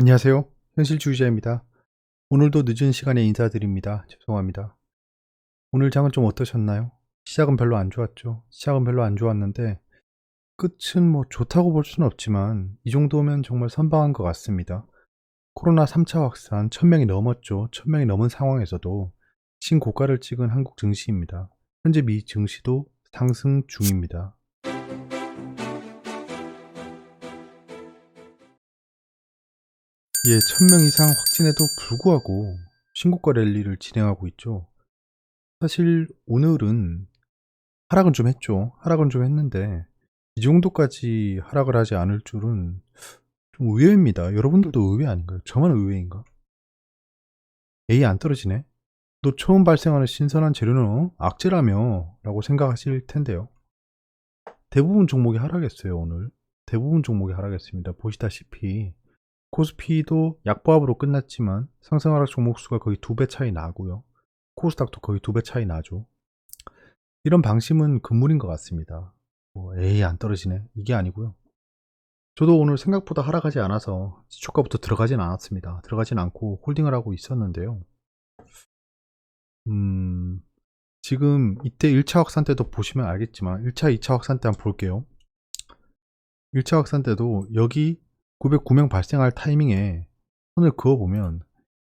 안녕하세요. 현실주의자입니다. 오늘도 늦은 시간에 인사드립니다. 죄송합니다. 오늘 장은 좀 어떠셨나요? 시작은 별로 안 좋았죠. 시작은 별로 안 좋았는데 끝은 뭐 좋다고 볼 수는 없지만 이 정도면 정말 선방한 것 같습니다. 코로나 3차 확산 1000명이 넘었죠. 1000명이 넘은 상황에서도 신고가를 찍은 한국 증시입니다. 현재 미 증시도 상승 중입니다. 예, 1000명 이상 확진에도 불구하고 신고가 랠리를 진행하고 있죠. 사실 오늘은 하락은 좀 했죠. 하락은 좀 했는데 이 정도까지 하락을 하지 않을 줄은 좀 의외입니다. 여러분들도 의외 아닌가요? 저만 의외인가? 에이, 안 떨어지네. 또 처음 발생하는 신선한 재료는 악재라며 라고 생각하실 텐데요. 대부분 종목이 하락했어요. 오늘 대부분 종목이 하락했습니다. 보시다시피 코스피도 약보합으로 끝났지만 상승하락 종목 수가 거의 2배 차이 나고요. 코스닥도 거의 2배 차이 나죠. 이런 방심은 금물인 것 같습니다. 뭐 에이, 안 떨어지네 이게 아니고요. 저도 오늘 생각보다 하락하지 않아서 시초가부터 들어가진 않았습니다. 들어가진 않고 홀딩을 하고 있었는데요. 지금 이때 1차 확산 때도 보시면 알겠지만 1차, 2차 확산 때 한번 볼게요. 1차 확산 때도 여기 909명 발생할 타이밍에 손을 그어보면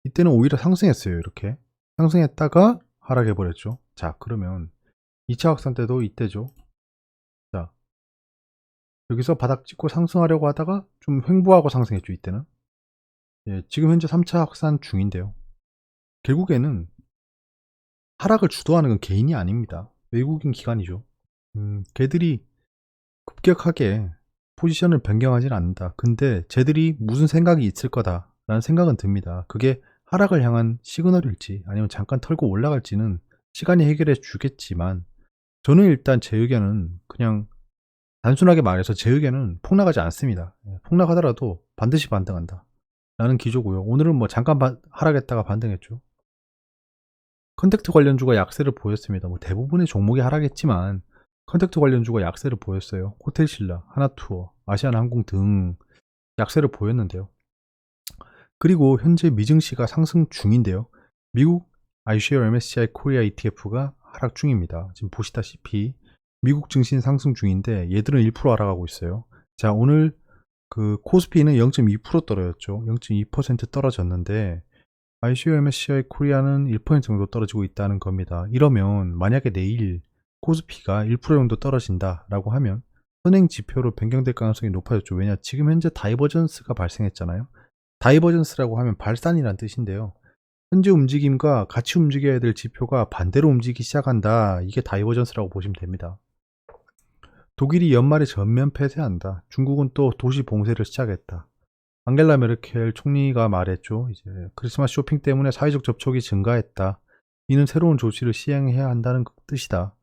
이때는 오히려 상승했어요. 이렇게 상승했다가 하락해버렸죠. 자, 그러면 2차 확산 때도 이때죠. 자, 여기서 바닥 찍고 상승하려고 하다가 좀 횡보하고 상승했죠. 이때는. 예, 지금 현재 3차 확산 중인데요. 결국에는 하락을 주도하는 건 개인이 아닙니다. 외국인 기관이죠. 걔들이 급격하게 포지션을 변경하진 않는다. 근데 쟤들이 무슨 생각이 있을 거다라는 생각은 듭니다. 그게 하락을 향한 시그널일지 아니면 잠깐 털고 올라갈지는 시간이 해결해 주겠지만 저는 일단 제 의견은 그냥 단순하게 말해서 제 의견은 폭락하지 않습니다. 폭락하더라도 반드시 반등한다 라는 기조고요. 오늘은 뭐 잠깐 하락했다가 반등했죠. 컨택트 관련주가 약세를 보였습니다. 뭐 대부분의 종목이 하락했지만 컨택트 관련주가 약세를 보였어요. 호텔신라, 하나투어, 아시아나항공 등 약세를 보였는데요. 그리고 현재 미증시가 상승 중인데요. 미국 iShares MSCI 코리아 ETF가 하락 중입니다. 지금 보시다시피 미국 증시는 상승 중인데 얘들은 1% 하락하고 있어요. 자, 오늘 그 코스피는 0.2% 떨어졌죠. 0.2% 떨어졌는데 iShares MSCI 코리아는 1% 정도 떨어지고 있다는 겁니다. 이러면 만약에 내일 코스피가 1% 정도 떨어진다라고 하면 선행 지표로 변경될 가능성이 높아졌죠. 왜냐? 지금 현재 다이버전스가 발생했잖아요. 다이버전스라고 하면 발산이란 뜻인데요. 현재 움직임과 같이 움직여야 될 지표가 반대로 움직이기 시작한다. 이게 다이버전스라고 보시면 됩니다. 독일이 연말에 전면 폐쇄한다. 중국은 또 도시 봉쇄를 시작했다. 앙겔라 메르켈 총리가 말했죠. 이제 크리스마스 쇼핑 때문에 사회적 접촉이 증가했다. 이는 새로운 조치를 시행해야 한다는 뜻이다.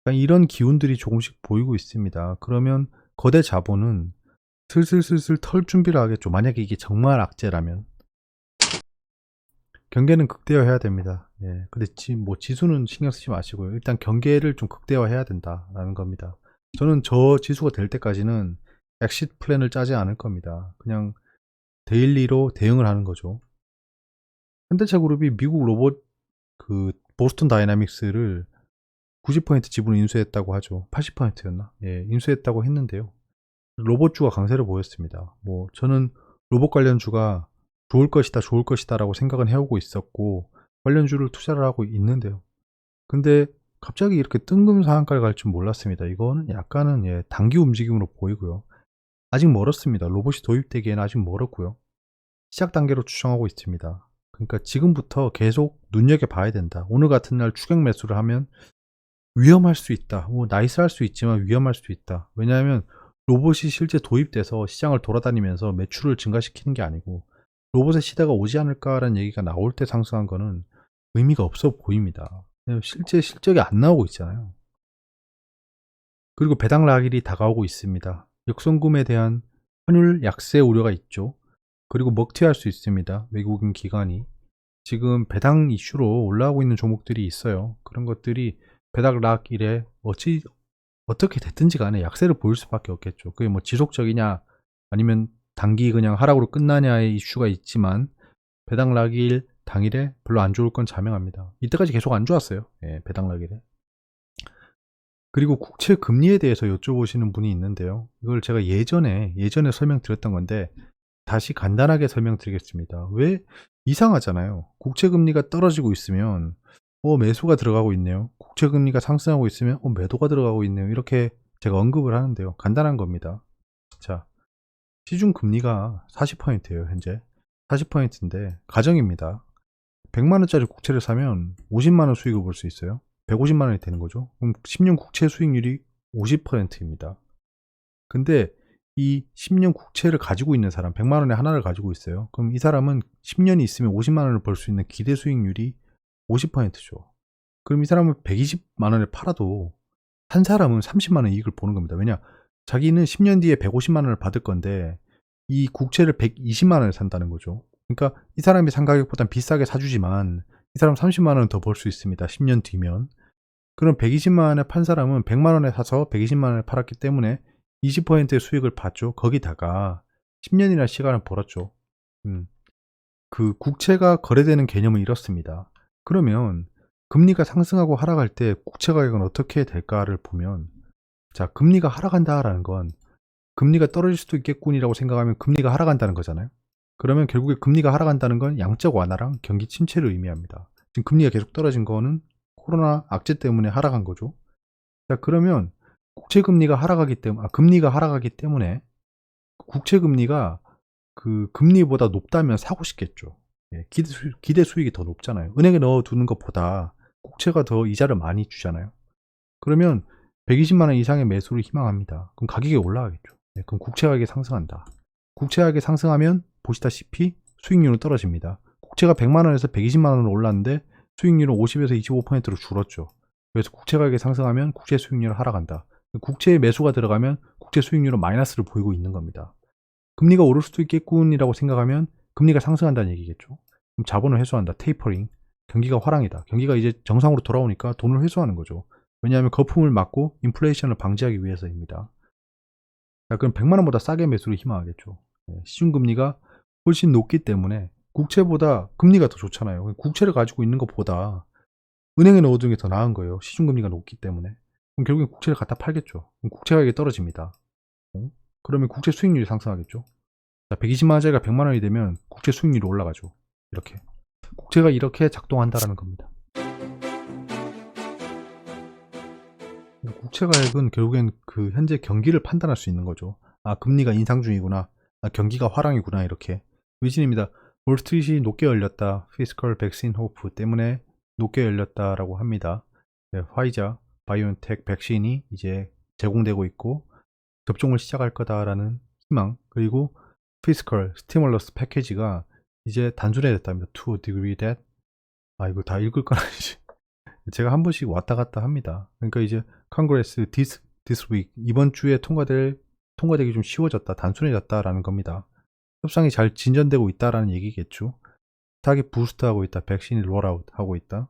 그러니까 이런 기운들이 조금씩 보이고 있습니다. 그러면 거대 자본은 슬슬슬슬 털 준비를 하겠죠. 만약에 이게 정말 악재라면. 경계는 극대화해야 됩니다. 예. 근데 뭐 지수는 신경 쓰지 마시고요. 일단 경계를 좀 극대화해야 된다라는 겁니다. 저는 저 지수가 될 때까지는 엑시트 플랜을 짜지 않을 겁니다. 그냥 데일리로 대응을 하는 거죠. 현대차 그룹이 미국 로봇 그 보스턴 다이나믹스를 90% 지분을 인수했다고 하죠. 80%였나? 예, 인수했다고 했는데요. 로봇주가 강세를 보였습니다. 뭐 저는 로봇 관련주가 좋을 것이다, 좋을 것이다라고 생각은 해오고 있었고 관련주를 투자를 하고 있는데요. 근데 갑자기 이렇게 뜬금 상한가를 갈 줄 몰랐습니다. 이거는 약간은 예, 단기 움직임으로 보이고요. 아직 멀었습니다. 로봇이 도입되기에는 아직 멀었고요. 시작 단계로 추정하고 있습니다. 그러니까 지금부터 계속 눈여겨봐야 된다. 오늘 같은 날 추격 매수를 하면 위험할 수 있다. 뭐 나이스할 수 있지만 위험할 수도 있다. 왜냐하면 로봇이 실제 도입돼서 시장을 돌아다니면서 매출을 증가시키는 게 아니고 로봇의 시대가 오지 않을까라는 얘기가 나올 때 상승한 거는 의미가 없어 보입니다. 실제 실적이 안 나오고 있잖아요. 그리고 배당 락일이 다가오고 있습니다. 역성금에 대한 환율 약세 우려가 있죠. 그리고 먹튀할 수 있습니다. 외국인 기관이. 지금 배당 이슈로 올라오고 있는 종목들이 있어요. 그런 것들이 배당 락일에 어떻게 됐든지 간에 약세를 보일 수밖에 없겠죠. 그게 뭐 지속적이냐 아니면 단기 그냥 하락으로 끝나냐의 이슈가 있지만 배당 락일 당일에 별로 안 좋을 건 자명합니다. 이때까지 계속 안 좋았어요. 예, 배당 락일에. 그리고 국채 금리에 대해서 여쭤보시는 분이 있는데요. 이걸 제가 예전에 설명드렸던 건데 다시 간단하게 설명드리겠습니다. 왜 이상하잖아요. 국채 금리가 떨어지고 있으면 매수가 들어가고 있네요. 국채 금리가 상승하고 있으면 매도가 들어가고 있네요. 이렇게 제가 언급을 하는데요. 간단한 겁니다. 자, 시중 금리가 40%예요, 현재. 40%인데 가정입니다. 100만 원짜리 국채를 사면 50만 원 수익을 볼 수 있어요. 150만 원이 되는 거죠. 그럼 10년 국채 수익률이 50%입니다. 근데 이 10년 국채를 가지고 있는 사람, 100만 원에 하나를 가지고 있어요. 그럼 이 사람은 10년이 있으면 50만 원을 벌 수 있는 기대 수익률이 50%죠. 그럼 이 사람은 120만 원에 팔아도 한 사람은 30만 원 이익을 보는 겁니다. 왜냐? 자기는 10년 뒤에 150만 원을 받을 건데 이 국채를 120만 원에 산다는 거죠. 그러니까 이 사람이 산 가격보단 비싸게 사주지만 이 사람 30만 원 더 벌 수 있습니다. 10년 뒤면. 그럼 120만 원에 판 사람은 100만 원에 사서 120만 원에 팔았기 때문에 20%의 수익을 봤죠. 거기다가 10년이나 시간을 벌었죠. 그 국채가 거래되는 개념은 이렇습니다. 그러면 금리가 상승하고 하락할 때 국채 가격은 어떻게 될까를 보면, 자, 금리가 하락한다라는 건 금리가 떨어질 수도 있겠군이라고 생각하면 금리가 하락한다는 거잖아요. 그러면 결국에 금리가 하락한다는 건 양적 완화랑 경기 침체를 의미합니다. 지금 금리가 계속 떨어진 거는 코로나 악재 때문에 하락한 거죠. 자, 그러면 국채 금리가 하락하기 때문에, 금리가 하락하기 때문에 국채 금리가 그 금리보다 높다면 사고 싶겠죠. 예, 기대 수익이 더 높잖아요. 은행에 넣어두는 것보다 국채가 더 이자를 많이 주잖아요. 그러면 120만 원 이상의 매수를 희망합니다. 그럼 가격이 올라가겠죠. 네, 그럼 국채 가격이 상승한다. 국채 가격이 상승하면 보시다시피 수익률은 떨어집니다. 국채가 100만 원에서 120만 원으로 올랐는데 수익률은 50에서 25%로 줄었죠. 그래서 국채 가격이 상승하면 국채 수익률은 하락한다. 국채에 매수가 들어가면 국채 수익률은 마이너스를 보이고 있는 겁니다. 금리가 오를 수도 있겠군이라고 생각하면 금리가 상승한다는 얘기겠죠. 그럼 자본을 회수한다. 테이퍼링. 경기가 화랑이다. 경기가 이제 정상으로 돌아오니까 돈을 회수하는 거죠. 왜냐하면 거품을 막고 인플레이션을 방지하기 위해서입니다. 자, 그럼 100만 원보다 싸게 매수를 희망하겠죠. 시중금리가 훨씬 높기 때문에 국채보다 금리가 더 좋잖아요. 국채를 가지고 있는 것보다 은행에 넣어두는 게 더 나은 거예요. 시중금리가 높기 때문에. 그럼 결국엔 국채를 갖다 팔겠죠. 그럼 국채 가격이 떨어집니다. 그러면 국채 수익률이 상승하겠죠. 자, 120만 원짜리가 100만 원이 되면 국채 수익률이 올라가죠. 이렇게. 국채가 이렇게 작동한다라는 겁니다. 국채 가격은 결국엔 그 현재 경기를 판단할 수 있는 거죠. 금리가 인상 중이구나. 경기가 화랑이구나. 이렇게. 위진입니다. 월스트리트이 높게 열렸다. 피스컬 백신 호프 때문에 높게 열렸다라고 합니다. 네, 화이자, 바이오엔텍 백신이 이제 제공되고 있고 접종을 시작할 거다라는 희망, 그리고 피스컬 스티뮬러스 패키지가 이제 단순해졌답니다. To a degree that 이거 다 읽을 건 아니지. 제가 한 번씩 왔다 갔다 합니다. 그러니까 이제 컨그레스 this week 이번 주에 통과되기 좀 쉬워졌다, 단순해졌다라는 겁니다. 협상이 잘 진전되고 있다라는 얘기겠죠. 타겟 부스트하고 있다, 백신이 롤아웃 하고 있다.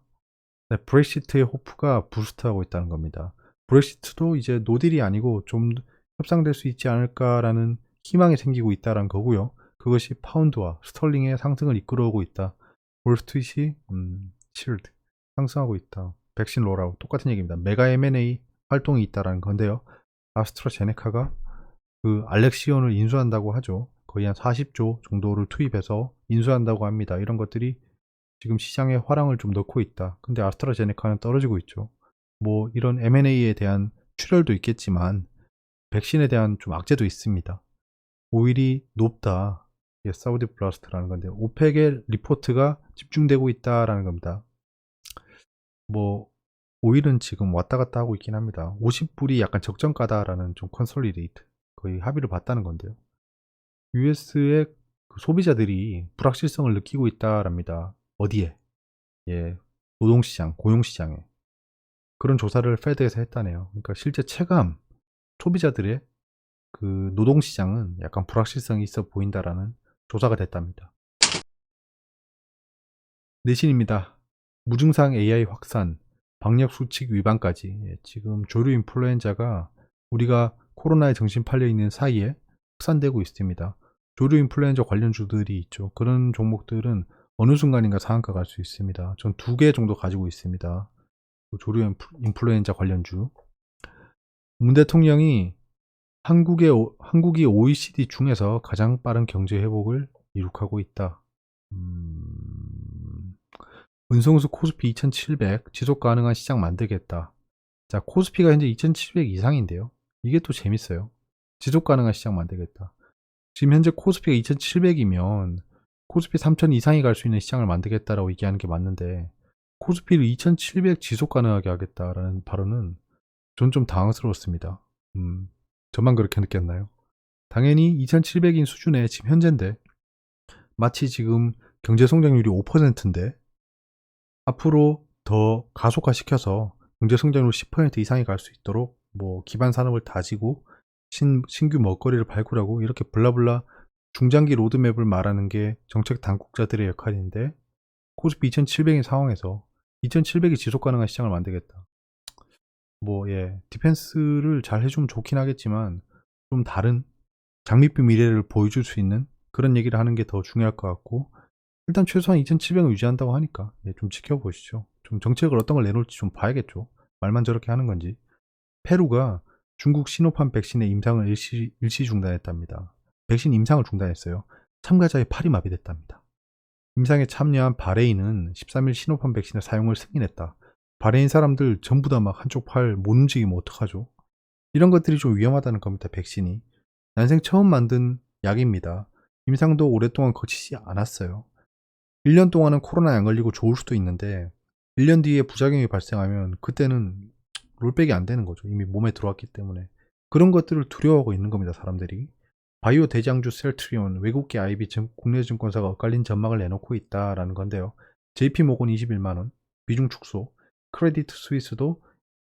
네, 브렉시트의 호프가 부스트하고 있다는 겁니다. 브렉시트도 이제 노딜이 아니고 좀 협상될 수 있지 않을까라는 희망이 생기고 있다는 거고요. 그것이 파운드와 스털링의 상승을 이끌어오고 있다. 월스트리트이 실드 상승하고 있다. 백신 롤아웃 똑같은 얘기입니다. 메가 M&A 활동이 있다라는 건데요. 아스트라제네카가 그 알렉시온을 인수한다고 하죠. 거의 한 40조 정도를 투입해서 인수한다고 합니다. 이런 것들이 지금 시장에 화랑을 좀 넣고 있다. 근데 아스트라제네카는 떨어지고 있죠. 뭐 이런 M&A에 대한 출혈도 있겠지만 백신에 대한 좀 악재도 있습니다. 오일이 높다. 사우디 블라스트라는 건데 오펙의 리포트가 집중되고 있다라는 겁니다. 뭐 오일은 지금 왔다 갔다 하고 있긴 합니다. 50불이 약간 적정가다라는 좀 컨솔리데이트 거의 합의를 봤다는 건데요. US의 그 소비자들이 불확실성을 느끼고 있다랍니다. 어디에? 예, 노동시장, 고용시장에. 그런 조사를 페드에서 했다네요. 그러니까 실제 체감 소비자들의 그 노동시장은 약간 불확실성이 있어 보인다라는 조사가 됐답니다. 내신입니다. 무증상 AI 확산, 방역 수칙 위반까지. 지금 조류 인플루엔자가 우리가 코로나에 정신 팔려 있는 사이에 확산되고 있습니다. 조류 인플루엔자 관련주들이 있죠. 그런 종목들은 어느 순간인가 상한가 갈 수 있습니다. 전 2개 정도 가지고 있습니다. 조류 인플루엔자 관련주. 문 대통령이 한국이 OECD 중에서 가장 빠른 경제 회복을 이룩하고 있다. 은성수 코스피 2700 지속 가능한 시장 만들겠다. 자, 코스피가 현재 2700 이상인데요. 이게 또 재밌어요. 지속 가능한 시장 만들겠다. 지금 현재 코스피가 2700이면 코스피 3000 이상이 갈 수 있는 시장을 만들겠다라고 얘기하는 게 맞는데, 코스피를 2700 지속 가능하게 하겠다라는 발언은 전 좀 당황스러웠습니다. 저만 그렇게 느꼈나요? 당연히 2700인 수준의 지금 현재인데, 마치 지금 경제 성장률이 5%인데 앞으로 더 가속화시켜서 경제 성장률 10% 이상이 갈 수 있도록 뭐 기반 산업을 다지고 신규 먹거리를 발굴하고 이렇게 블라블라 중장기 로드맵을 말하는 게 정책 당국자들의 역할인데, 코스피 2700인 상황에서 2700이 지속 가능한 시장을 만들겠다. 뭐 디펜스를 잘 해주면 좋긴 하겠지만 좀 다른 장밋빛 미래를 보여줄 수 있는 그런 얘기를 하는 게 더 중요할 것 같고, 일단 최소한 2700을 유지한다고 하니까 좀 지켜보시죠. 좀 정책을 어떤 걸 내놓을지 좀 봐야겠죠. 말만 저렇게 하는 건지. 페루가 중국 시노팜 백신의 임상을 일시 중단했답니다. 백신 임상을 중단했어요. 참가자의 팔이 마비됐답니다. 임상에 참여한 바레인은 13일 시노팜 백신의 사용을 승인했다. 바레인 사람들 전부 다 막 한쪽 팔 못 움직이면 어떡하죠? 이런 것들이 좀 위험하다는 겁니다. 백신이 난생 처음 만든 약입니다. 임상도 오랫동안 거치지 않았어요. 1년 동안은 코로나에 안 걸리고 좋을 수도 있는데 1년 뒤에 부작용이 발생하면 그때는 롤백이 안 되는 거죠. 이미 몸에 들어왔기 때문에. 그런 것들을 두려워하고 있는 겁니다. 사람들이. 바이오 대장주 셀트리온 외국계 IB 국내 증권사가 엇갈린 전망을 내놓고 있다라는 건데요. JP모건 21만원 비중 축소, 크레디트 스위스도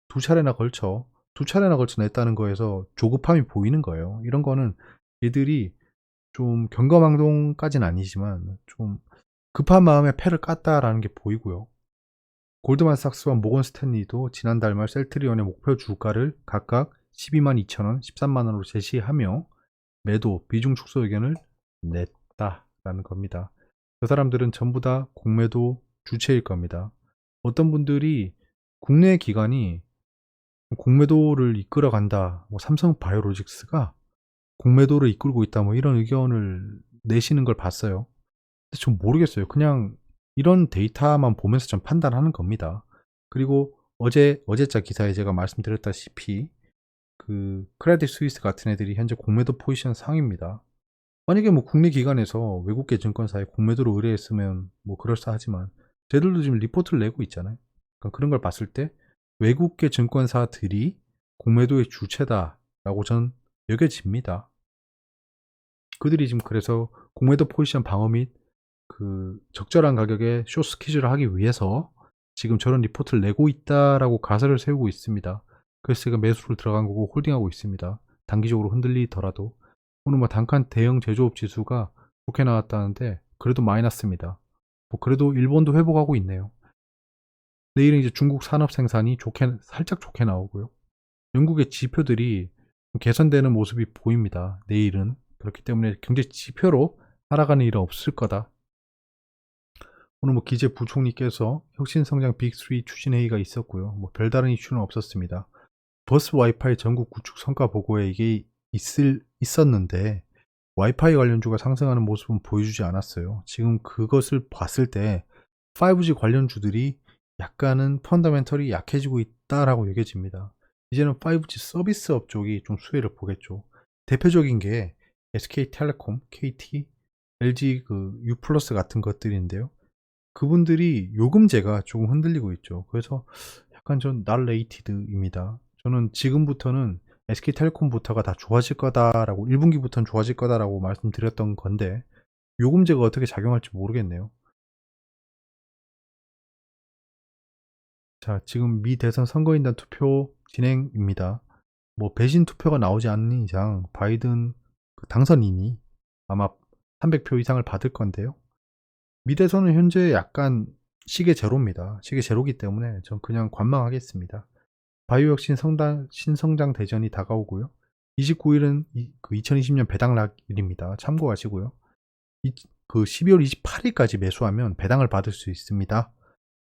두 차례나 걸쳐 냈다는 거에서 조급함이 보이는 거예요. 이런 거는 얘들이 좀 경거망동까지는 아니지만 좀 급한 마음에 패를 깠다라는 게 보이고요. 골드만삭스와 모건 스탠리도 지난달 말 셀트리온의 목표 주가를 각각 12만 2천원, 13만 원으로 제시하며 매도 비중 축소 의견을 냈다라는 겁니다. 그 사람들은 전부 다 공매도 주체일 겁니다. 어떤 분들이 국내 기관이 공매도를 이끌어간다, 뭐 삼성 바이오로직스가 공매도를 이끌고 있다, 뭐 이런 의견을 내시는 걸 봤어요. 근데 좀 모르겠어요. 그냥 이런 데이터만 보면서 좀 판단하는 겁니다. 그리고 어제자 기사에 제가 말씀드렸다시피 그 크레딧 스위스 같은 애들이 현재 공매도 포지션 상입니다. 만약에 뭐 국내 기관에서 외국계 증권사에 공매도를 의뢰했으면 뭐 그럴싸하지만 쟤들도 지금 리포트를 내고 있잖아요. 그러니까 그런 걸 봤을 때 외국계 증권사들이 공매도의 주체다라고 전 여겨집니다. 그들이 지금 그래서 공매도 포지션 방어 및 그 적절한 가격에 숏 스퀴즈를 하기 위해서 지금 저런 리포트를 내고 있다라고 가설을 세우고 있습니다. 그래서 제가 매수를 들어간 거고 홀딩하고 있습니다. 단기적으로 흔들리더라도. 오늘 뭐 단칸 대형 제조업 지수가 좋게 나왔다는데 그래도 마이너스입니다. 뭐 그래도 일본도 회복하고 있네요. 내일은 이제 중국 산업 생산이 살짝 좋게 나오고요. 영국의 지표들이 개선되는 모습이 보입니다. 내일은. 그렇기 때문에 경제 지표로 하락하는 일은 없을 거다. 오늘 뭐 기재 부총리께서 혁신성장 빅3 추진회의가 있었고요. 뭐 별다른 이슈는 없었습니다. 버스 와이파이 전국 구축 성과 보고에 이게 있었는데 와이파이 관련주가 상승하는 모습은 보여주지 않았어요. 지금 그것을 봤을 때 5G 관련주들이 약간은 펀더멘털이 약해지고 있다라고 여겨집니다. 이제는 5G 서비스업 쪽이 좀 수혜를 보겠죠. 대표적인 게 SK텔레콤, KT, LG 그 U+ 같은 것들인데요. 그분들이 요금제가 조금 흔들리고 있죠. 그래서 약간 전 날레이티드입니다. 저는 지금부터는 SK텔레콤부터가 다 좋아질 거다라고 1분기부터는 좋아질 거다라고 말씀드렸던 건데 요금제가 어떻게 작용할지 모르겠네요. 자, 지금 미 대선 선거인단 투표 진행입니다. 뭐 배신 투표가 나오지 않는 이상 바이든 그 당선인이 아마 300표 이상을 받을 건데요. 미 대선은 현재 약간 시계 제로입니다. 시계 제로기 때문에 전 그냥 관망하겠습니다. 바이오 혁신 신성장 대전이 다가오고요. 29일은 그 2020년 배당락일입니다. 참고하시고요. 그 12월 28일까지 매수하면 배당을 받을 수 있습니다.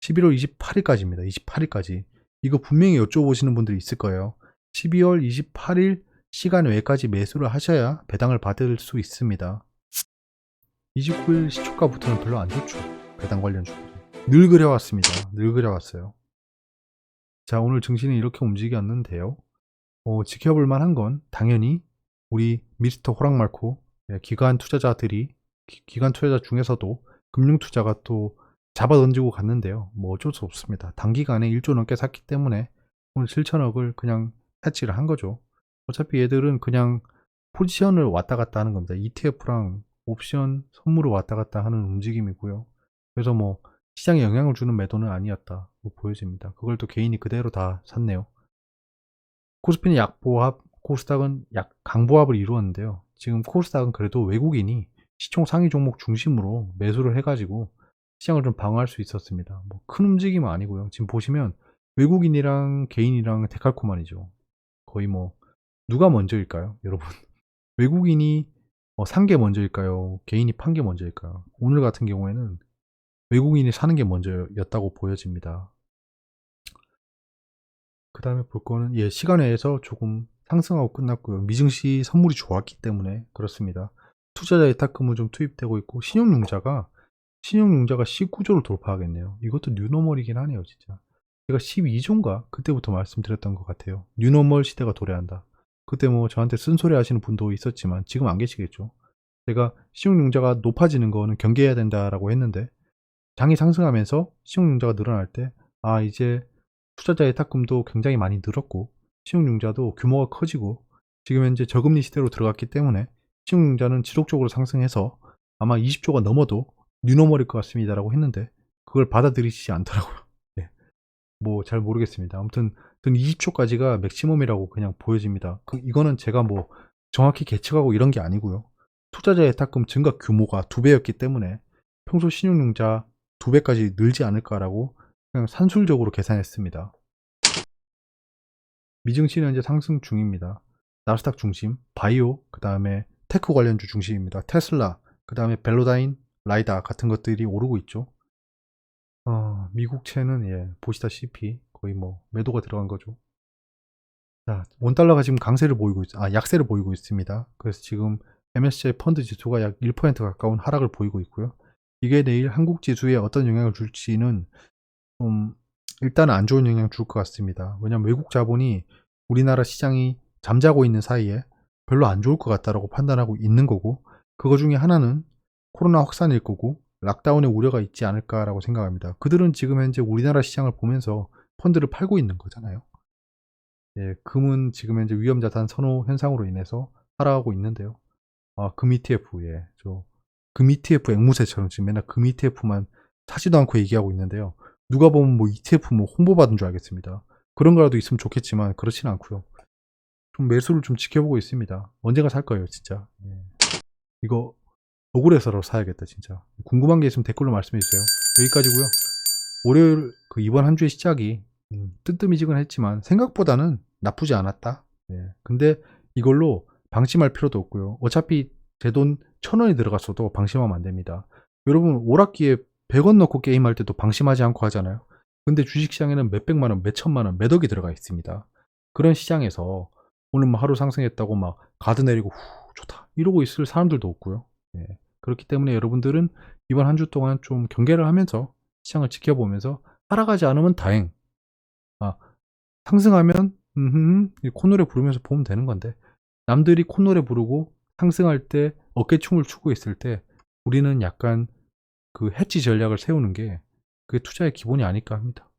11월 28일까지입니다. 28일까지. 이거 분명히 여쭤보시는 분들이 있을 거예요. 12월 28일 시간 외까지 매수를 하셔야 배당을 받을 수 있습니다. 29일 시초가부터는 별로 안 좋죠. 배당 관련 주들이. 늘 그래왔습니다. 늘 그래왔어요. 자, 오늘 증시는 이렇게 움직였는데요. 지켜볼 만한 건 당연히 우리 미스터 호랑말코 기관 투자자들이 기관 투자자 중에서도 금융 투자가 또 잡아 던지고 갔는데요. 뭐 어쩔 수 없습니다. 단기간에 1조 넘게 샀기 때문에 오늘 7천억을 그냥 해치를 한 거죠. 어차피 얘들은 그냥 포지션을 왔다 갔다 하는 겁니다. ETF랑 옵션 선물을 왔다 갔다 하는 움직임이고요. 그래서 뭐 시장에 영향을 주는 매도는 아니었다 보여집니다. 그걸 또 개인이 그대로 다 샀네요. 코스피는 약보합, 코스닥은 강보합을 이루었는데요. 지금 코스닥은 그래도 외국인이 시총 상위 종목 중심으로 매수를 해가지고 시장을 좀 방어할 수 있었습니다. 뭐 큰 움직임은 아니고요. 지금 보시면 외국인이랑 개인이랑 데칼코만이죠. 거의 뭐 누가 먼저일까요, 여러분? 외국인이 산 게 먼저일까요? 개인이 판 게 먼저일까요? 오늘 같은 경우에는 외국인이 사는 게 먼저였다고 보여집니다. 그 다음에 볼 거는 시간외에서 조금 상승하고 끝났고요. 미증시 선물이 좋았기 때문에 그렇습니다. 투자자 예탁금은 좀 투입되고 있고 신용융자가 19조를 돌파하겠네요. 이것도 뉴노멀이긴 하네요, 진짜. 제가 12조인가 그때부터 말씀드렸던 것 같아요. 뉴노멀 시대가 도래한다. 그때 뭐 저한테 쓴소리 하시는 분도 있었지만 지금 안 계시겠죠. 제가 신용융자가 높아지는 거는 경계해야 된다라고 했는데 장이 상승하면서 신용융자가 늘어날 때 이제 투자자 예탁금도 굉장히 많이 늘었고 신용융자도 규모가 커지고 지금 현재 저금리 시대로 들어갔기 때문에 신용융자는 지속적으로 상승해서 아마 20조가 넘어도 뉴노멀일 것 같습니다 라고 했는데 그걸 받아들이시지 않더라고요. 네. 뭐 잘 모르겠습니다. 아무튼 20조까지가 맥시멈이라고 그냥 보여집니다. 이거는 제가 뭐 정확히 계측하고 이런 게 아니고요. 투자자 예탁금 증가 규모가 2배였기 때문에 평소 신용융자 2배까지 늘지 않을까라고 그냥 산술적으로 계산했습니다. 미증시는 이제 상승 중입니다. 나스닥 중심, 바이오, 그 다음에 테크 관련주 중심입니다. 테슬라, 그 다음에 벨로다인, 라이다 같은 것들이 오르고 있죠. 미국채는 보시다시피 거의 뭐 매도가 들어간 거죠. 자, 원달러가 지금 강세를 보이고 약세를 보이고 있습니다. 그래서 지금 MSCI 펀드 지수가 약 1% 가까운 하락을 보이고 있고요. 이게 내일 한국 지수에 어떤 영향을 줄지는 좀 일단은 안 좋은 영향을 줄 것 같습니다. 왜냐하면 외국 자본이 우리나라 시장이 잠자고 있는 사이에 별로 안 좋을 것 같다라고 판단하고 있는 거고 그거 중에 하나는 코로나 확산일 거고 락다운의 우려가 있지 않을까라고 생각합니다. 그들은 지금 현재 우리나라 시장을 보면서 펀드를 팔고 있는 거잖아요. 금은 지금 현재 위험자산 선호 현상으로 인해서 하락하고 있는데요. 금 ETF, 금 ETF 앵무새처럼 지금 맨날 금 ETF만 사지도 않고 얘기하고 있는데요. 누가 보면 뭐 ETF 뭐 홍보받은 줄 알겠습니다. 그런 거라도 있으면 좋겠지만 그렇지는 않고요. 좀 매수를 좀 지켜보고 있습니다. 언젠가 살 거예요, 진짜. 이거 억울해서라도 사야겠다, 진짜. 궁금한 게 있으면 댓글로 말씀해 주세요. 여기까지고요. 월요일 이번 한 주의 시작이 뜨뜻미지근했지만 생각보다는 나쁘지 않았다. 근데 이걸로 방심할 필요도 없고요. 어차피 제 돈 1,000원이 들어갔어도 방심하면 안 됩니다. 여러분 오락기에 100원 넣고 게임할 때도 방심하지 않고 하잖아요. 근데 주식시장에는 몇백만원, 몇천만원, 몇억이 들어가 있습니다. 그런 시장에서 오늘 뭐 하루 상승했다고 막 가드 내리고 좋다 이러고 있을 사람들도 없고요. 그렇기 때문에 여러분들은 이번 한 주 동안 좀 경계를 하면서 시장을 지켜보면서 하락하지 않으면 다행. 상승하면 콧노래 부르면서 보면 되는 건데 남들이 콧노래 부르고 상승할 때 어깨춤을 추고 있을 때 우리는 약간 그 해치 전략을 세우는 게 그게 투자의 기본이 아닐까 합니다.